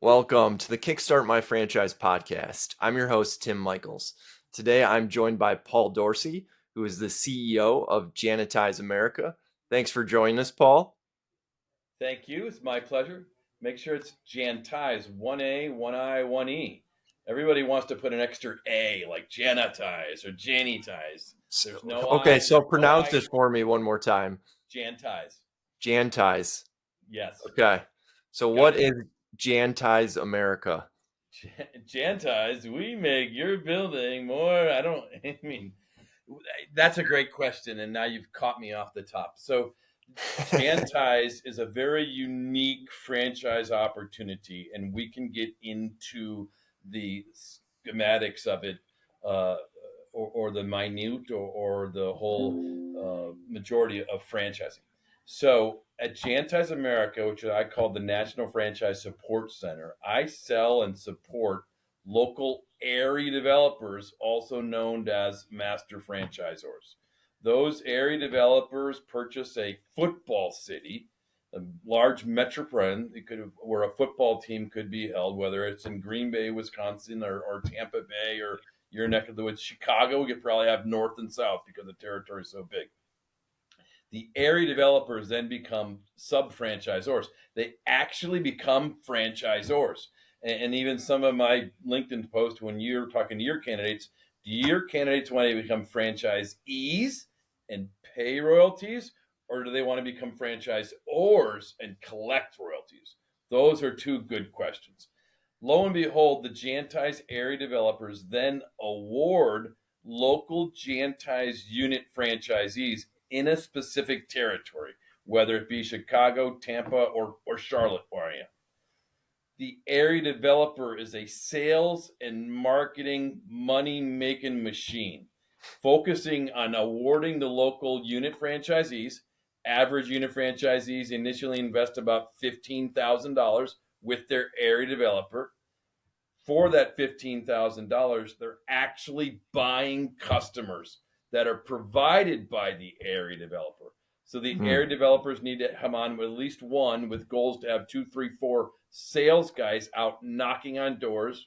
Welcome to the Kickstart My Franchise podcast. I'm your host, Tim Michaels. Today, I'm joined by Paul Dorsey, who is the CEO of Jantize America. Thanks for joining us, Paul. Thank you. It's my pleasure. Make sure it's Jantize, one A, one I, one E. Everybody wants to put an extra A, like Janitize or Janitize. There's no Okay, I, so no pronounce I. it for me one more time. Jantize. Jantize. Yes, Okay. So got what it. is Jantize America? Jantize, we make your building more. I mean, that's a great question. And now you've caught me off the top. So, Jantize is a very unique franchise opportunity, and we can get into the schematics of it, uh, or the minute or the whole majority of franchising. So at Jantize America, which I call the National Franchise Support Center, I sell and support local area developers, also known as master franchisors. Those area developers purchase a football city, a large metropolitan. It could have, where a football team could be held, whether it's in Green Bay, Wisconsin, or Tampa Bay, or your neck of the woods, Chicago. We could probably have north and south because the territory is so big. The area developers then become sub franchisors. They actually become franchisors. And even some of my LinkedIn posts, when you're talking to your candidates, do your candidates want to become franchisees and pay royalties, or do they want to become franchisors and collect royalties? Those are two good questions. Lo and behold, the Jantize area developers then award local Jantize unit franchisees in a specific territory, whether it be Chicago, Tampa, or Charlotte area. The area developer is a sales and marketing money making machine, focusing on awarding the local unit franchisees. Average unit franchisees initially invest about $15,000 with their area developer. For that $15,000, they're actually buying customers that are provided by the area developer. So the Hmm, area developers need to come on with at least one, with goals to have 2, 3, 4 sales guys out knocking on doors,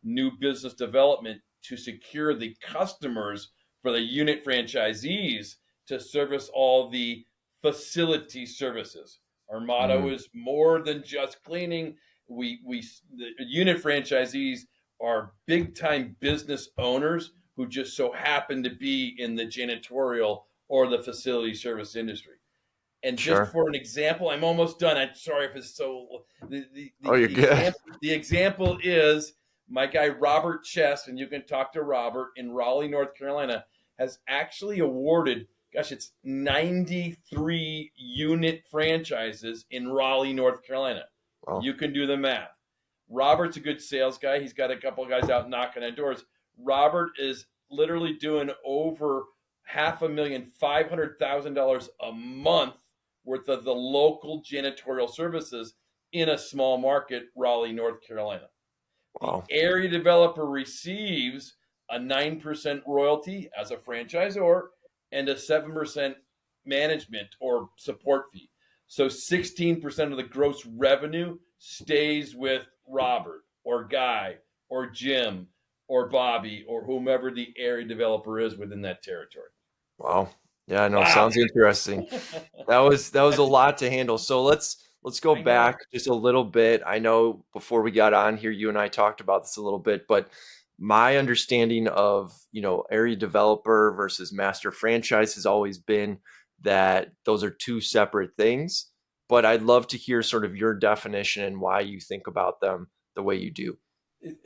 new business development to secure the customers for the unit franchisees to service all the facility services. Our motto hmm. is more than just cleaning. The unit franchisees are big time business owners who just so happen to be in the janitorial or the facility service industry. And just Sure. for an example, I'm almost done. I'm sorry if it's so. Oh, you're good. The example is my guy Robert Chess, and you can talk to Robert in Raleigh, North Carolina, has actually awarded, gosh, it's 93 unit franchises in Raleigh, North Carolina. Well, You can do the math. Robert's a good sales guy. He's got a couple of guys out knocking on doors. Robert is literally doing over $500,000 a month worth of the local janitorial services in a small market, Raleigh, North Carolina. The wow. area developer receives a 9% royalty as a franchisor and a 7% management or support fee. So 16% of the gross revenue stays with Robert or Guy or Jim or Bobby or whomever the area developer is within that territory. Wow. Yeah, no, Wow. sounds interesting. That was a lot to handle. So let's go I know. back just a little bit. I know before we got on here, you and I talked about this a little bit, but my understanding of, area developer versus master franchise has always been that those are two separate things. But I'd love to hear sort of your definition and why you think about them the way you do.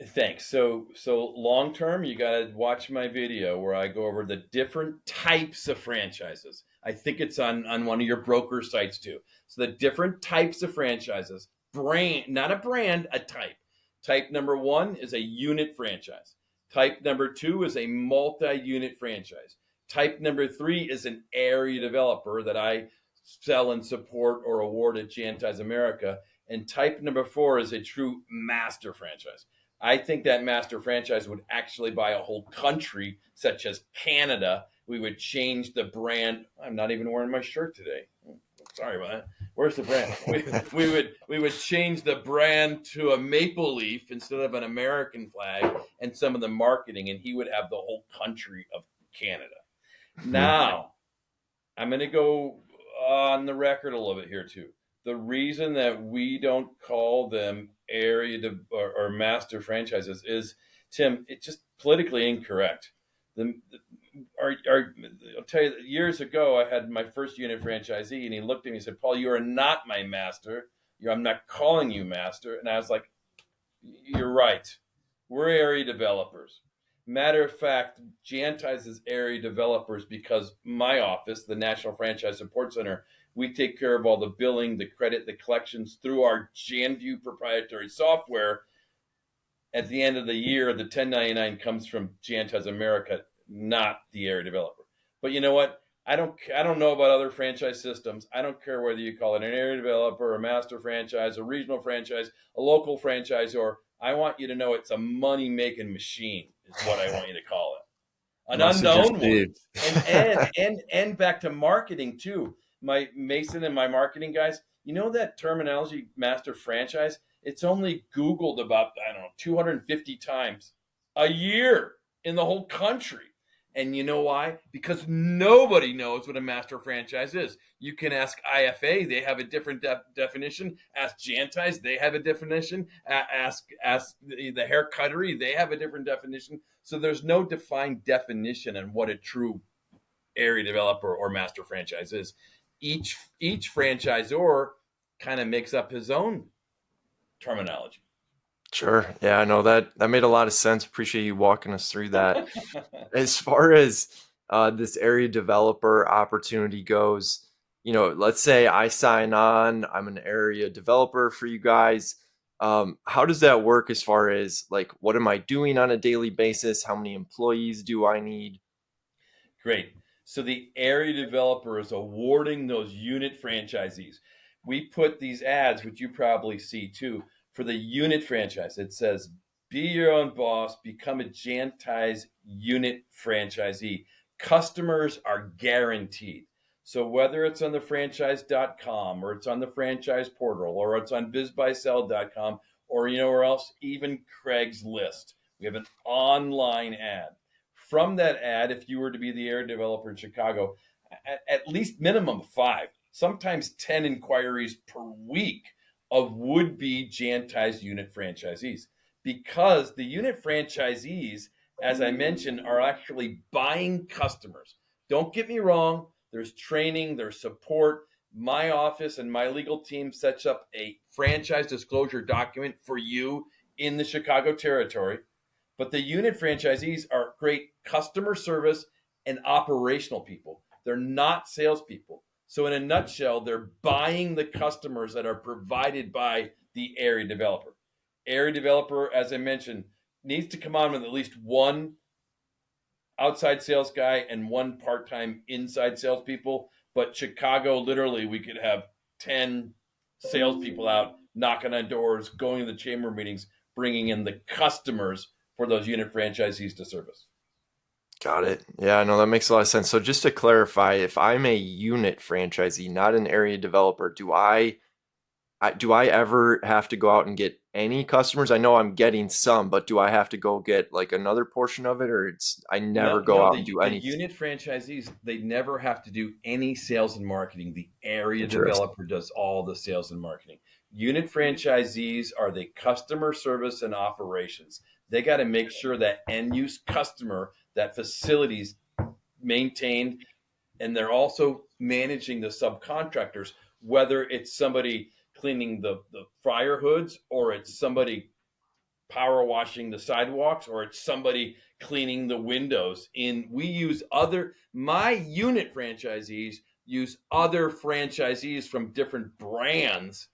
Thanks. So long term, you got to watch my video where I go over the different types of franchises. I think it's on one of your broker sites too. So the different types of franchises, brand, not a brand, a type. Type number one is a unit franchise. Type number two is a multi-unit franchise. Type number three is an area developer that I sell and support or award at Jantize America. And type number four is a true master franchise. I think that master franchise would actually buy a whole country, such as Canada. We would change the brand. I'm not even wearing my shirt today. Sorry about that. Where's the brand? We would change the brand to a maple leaf instead of an American flag, and some of the marketing, and he would have the whole country of Canada. Mhm. Now, I'm going to go on the record a little bit here too. The reason that we don't call them or master franchises is, Tim, it's just politically incorrect. I'll tell you, years ago, I had my first unit franchisee, and he looked at me and said, "Paul, you are not my master. I'm not calling you master." And I was like, "You're right. We're area developers." Matter of fact, Jantize is area developers because my office, the National Franchise Support Center, we take care of all the billing, the credit, the collections through our JanView proprietary software. At the end of the year, the 1099 comes from Jantize America, not the area developer. But you know what? I don't know about other franchise systems. I don't care whether you call it an area developer, a master franchise, a regional franchise, a local franchise, or I want you to know it's a money making machine is what I want you to call it. An Must have just unknown one. be. And back to marketing too. My Mason and my marketing guys, you know that terminology master franchise? It's only Googled about, I don't know, 250 times a year in the whole country. And you know why? Because nobody knows what a master franchise is. You can ask IFA, they have a different definition. Ask Jantize, they have a definition. Ask the hair cuttery, they have a different definition. So there's no defined definition on what a true area developer or master franchise is. Each franchisor kind of makes up his own terminology. Sure. Yeah, I know that made a lot of sense. Appreciate you walking us through that. As far as this area developer opportunity goes, let's say I sign on, I'm an area developer for you guys. How does that work as far as like what am I doing on a daily basis? How many employees do I need? Great. So the area developer is awarding those unit franchisees. We put these ads, which you probably see too, for the unit franchise. It says, "Be your own boss, become a Jantize unit franchisee." Customers are guaranteed. So whether it's on the franchise.com or it's on the franchise portal or it's on bizbuysell.com or you know where else, even Craigslist, we have an online ad. From that ad, if you were to be the area developer in Chicago, at least minimum 5, sometimes 10 inquiries per week of would-be Jantize unit franchisees. Because the unit franchisees, as I mentioned, are actually buying customers. Don't get me wrong, there's training, there's support. My office and my legal team sets up a franchise disclosure document for you in the Chicago territory. But the unit franchisees are great customer service and operational people. They're not salespeople. So, in a nutshell, they're buying the customers that are provided by the area developer. Area developer, as I mentioned, needs to come on with at least one outside sales guy and one part-time inside salespeople. But Chicago, literally, we could have 10 salespeople out knocking on doors, going to the chamber meetings, bringing in the customers for those unit franchisees to service. Got it. Yeah, no, that makes a lot of sense. So just to clarify, if I'm a unit franchisee, not an area developer, do I ever have to go out and get any customers? I know I'm getting some, but do I have to go get like another portion of it, or I never No, go no, out and the do the anything? unit franchisees, they never have to do any sales and marketing. The area Interesting. developer does all the sales and marketing. Unit franchisees are the customer service and operations. They got to make sure that end use customer, that facilities maintained, and they're also managing the subcontractors, whether it's somebody cleaning the fryer hoods or it's somebody power washing the sidewalks or it's somebody cleaning the windows. In we use other My unit franchisees use other franchisees from different brands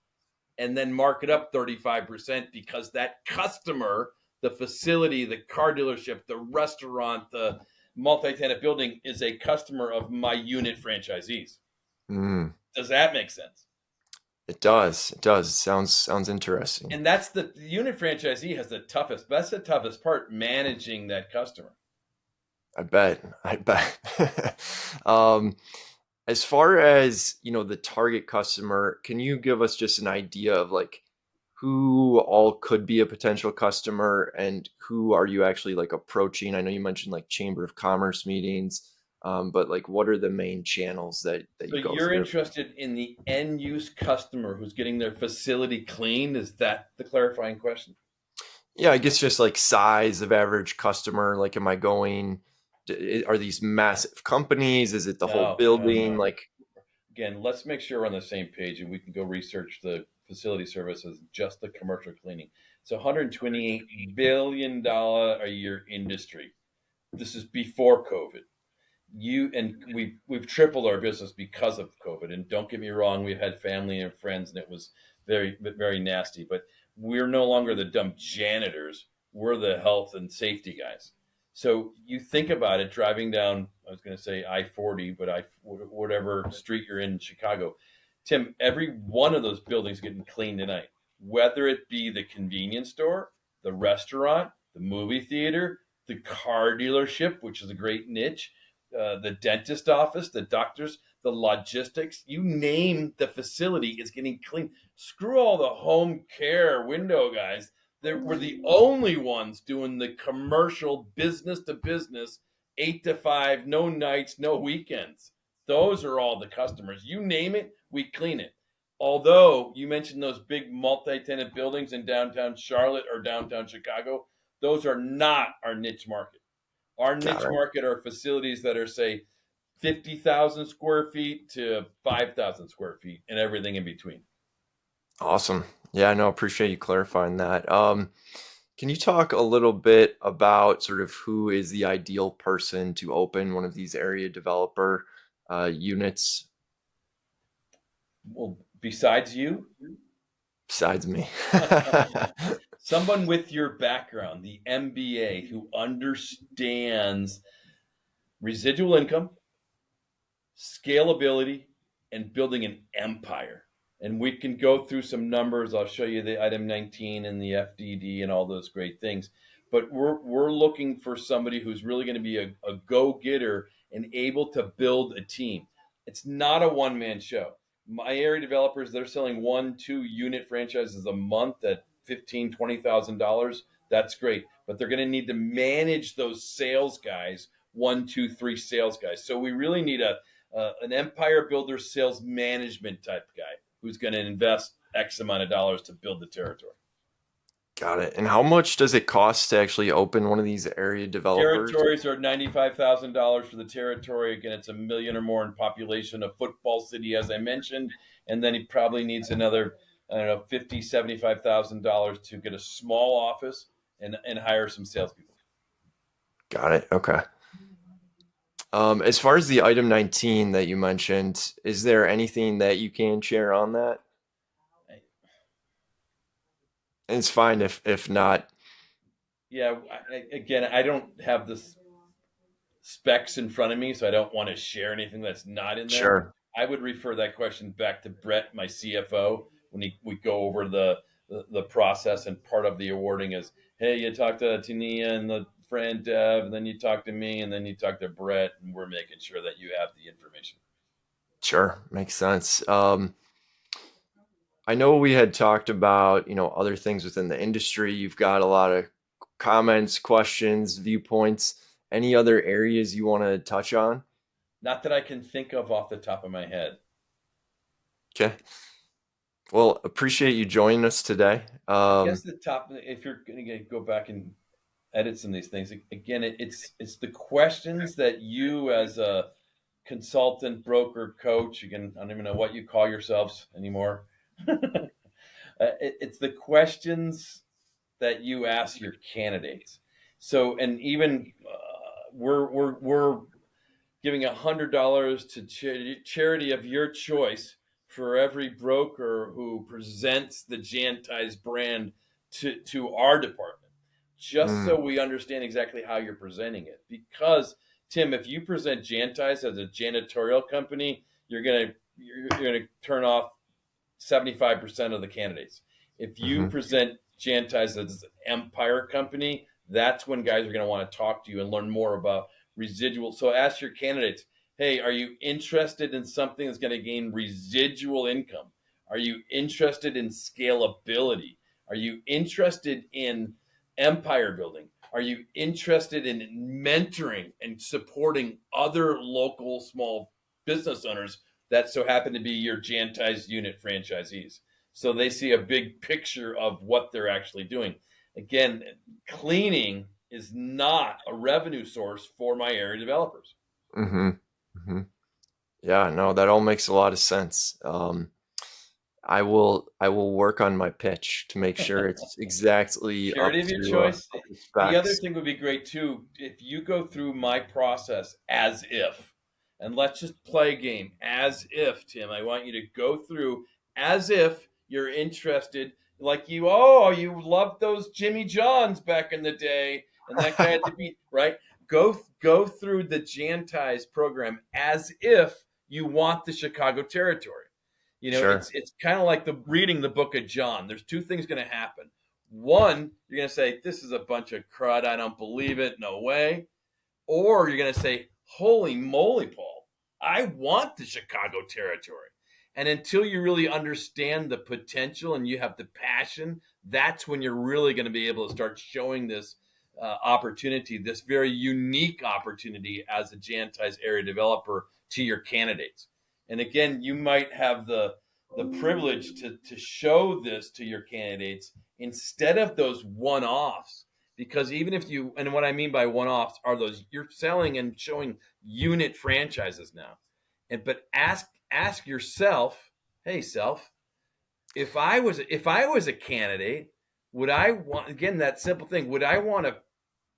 and then mark it up 35% because that customer, the facility, the car dealership, the restaurant, the multi-tenant building is a customer of my unit franchisees. Mm, Does that make sense? it does. It does. Sounds interesting. And that's the unit franchisee has the toughest. That's the toughest part, managing that customer. I bet. I bet. um, As far as, the target customer, can you give us just an idea of like who all could be a potential customer and who are you actually like approaching? I know you mentioned like Chamber of Commerce meetings, but like what are the main channels that So you go you're through? interested in the end use customer who's getting their facility cleaned? Is that the clarifying question? Yeah, I guess just like size of average customer. Like, am I going? Are these massive companies? Is it the whole No, no, building? no. Like, Again, let's make sure we're on the same page and we can go research the facility services, just the commercial cleaning. It's a $128 billion a year industry. This is before COVID. We've tripled our business because of COVID. And don't get me wrong, we've had family and friends, and it was very nasty. But we're no longer the dumb janitors. We're the health and safety guys. So you think about it, driving down. I was going to say I-40, but whatever street you're in Chicago, Tim. Every one of those buildings getting cleaned tonight, whether it be the convenience store, the restaurant, the movie theater, the car dealership, which is a great niche, the dentist office, the doctors, the logistics, you name the facility is getting clean. Screw all the home care window guys. We're the only ones doing the commercial business to business, 8 to 5, no nights, no weekends. Those are all the customers. You name it, we clean it. Although you mentioned those big multi tenant buildings in downtown Charlotte or downtown Chicago, those are not our niche market. Our got niche it. market are facilities that are, say, 50,000 square feet to 5,000 square feet and everything in between. Awesome. Yeah, no, appreciate you clarifying that. Can you talk a little bit about sort of who is the ideal person to open one of these area developer units Well, besides you, besides me? someone with your background, the MBA, who understands residual income, scalability, and building an empire. And we can go through some numbers. I'll show you the item 19 and the FDD and all those great things. But we're looking for somebody who's really going to be a go getter and able to build a team. It's not a one man show. My area developers, they're selling 1, 2 unit franchises a month at $15,000, $20,000. That's great. But they're going to need to manage those sales guys, 1, 2, 3 sales guys. So we really need an empire builder sales management type guy who's going to invest X amount of dollars to build the territory. Got it. And how much does it cost to actually open one of these area developers? Territories are $95,000 for the territory. Again, it's a million or more in population, a football city, as I mentioned. And then he probably needs another, I don't know, $50,000, $75,000 to get a small office and hire some salespeople. Got it. Okay. As far as the item 19 that you mentioned, is there anything that you can share on that? And it's fine if not. Yeah, again, I don't have the specs in front of me, so I don't want to share anything that's not in there. Sure. I would refer that question back to Brett, my CFO, when we go over the process. And part of the awarding is, hey, you talk to Tania and the friend Dev, and then you talk to me, and then you talk to Brett, and we're making sure that you have the information. Sure. Makes sense. I know we had talked about, other things within the industry. You've got a lot of comments, questions, viewpoints. Any other areas you want to touch on? Not that I can think of off the top of my head. Okay. Well, appreciate you joining us today. I guess the top, if you're going to go back and edit some of these things, again, it's the questions that you as a consultant, broker, coach, again, I don't even know what you call yourselves anymore. It's the questions that you ask your candidates. So, and even we're giving $100 to charity of your choice for every broker who presents the Jantize brand to our department, just mm, so we understand exactly how you're presenting it. Because Tim, if you present Jantize as a janitorial company, you're gonna turn off 75% of the candidates. If you mhm. present Jantize as an empire company, that's when guys are going to want to talk to you and learn more about residual. So ask your candidates, Hey, are you interested in something that's going to gain residual income? Are you interested in scalability? Are you interested in empire building? Are you interested in mentoring and supporting other local small business owners that so happen to be your Jantize unit franchisees? So they see a big picture of what they're actually doing. Again, cleaning is not a revenue source for my area developers. Mm-hmm. Mm-hmm. Yeah, no, that all makes a lot of sense. I will work on my pitch to make sure it's exactly Purity of your choice. up to The other specs. thing would be great too if you go through my process as if, and let's just play a game as if, Tim. I want you to go through as if you're interested, like you loved those Jimmy Johns back in the day, and that guy at the beat, right? Go through the Jantize program as if you want the Chicago territory. Sure. It's kind of like the reading the book of John. There's two things going to happen. One, you're going to say, this is a bunch of crud. I don't believe it. No way. Or you're going to say, holy moly, Paul, I want the Chicago territory. And until you really understand the potential and you have the passion, that's when you're really going to be able to start showing this opportunity, this very unique opportunity as a Jantize area developer to your candidates. And again, you might have the privilege to show this to your candidates instead of those one-offs, because even if you, and what I mean by one-offs are those you're selling and showing unit franchises now. But ask yourself, hey self, if I was a candidate, would I want, again, that simple thing, would I want to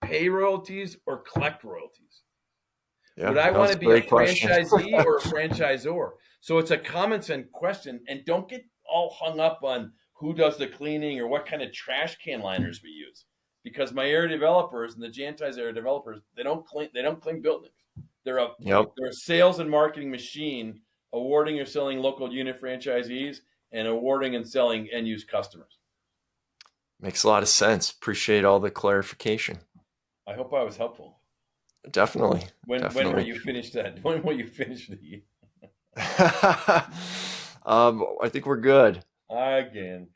pay royalties or collect royalties? Would Yeah, I no, want it's to a be a great question. franchisee or a franchisor? So it's a common sense question, and don't get all hung up on who does the cleaning or what kind of trash can liners we use, because my area developers and the Jantize area developers, they don't clean buildings. They're a Yep. they're a sales and marketing machine, awarding or selling local unit franchisees and awarding and selling end use customers. Makes a lot of sense. Appreciate all the clarification. I hope I was helpful. Definitely. When will Definitely. you finish that? When will you finish the I think we're good. again?